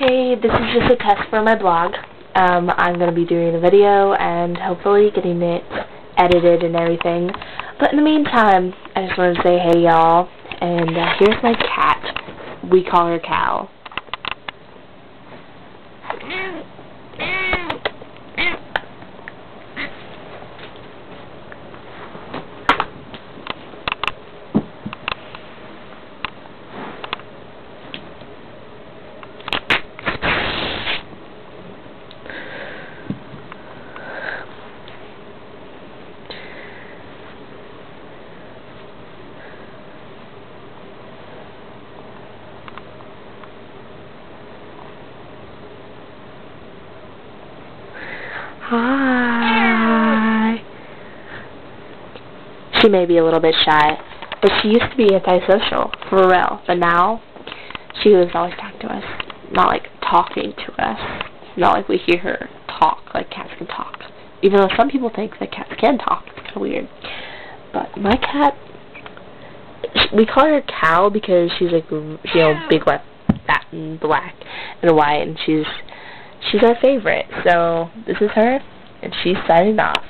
Hey, this is just a test for my blog. I'm going to be doing a video and hopefully getting it edited and everything. But in the meantime, I just want to say hey y'all, and here's my cat. We call her Cal. Hi. She may be a little bit shy, but she used to be antisocial, for real. But now, she was always talking to us. Not like talking to us. Not like we hear her talk, like cats can talk. Even though some people think that cats can talk. It's kind of weird. But my cat, we call her Cal because she's like, big, fat, and black, and white, and she's our favorite. So this is her, and she's signing off.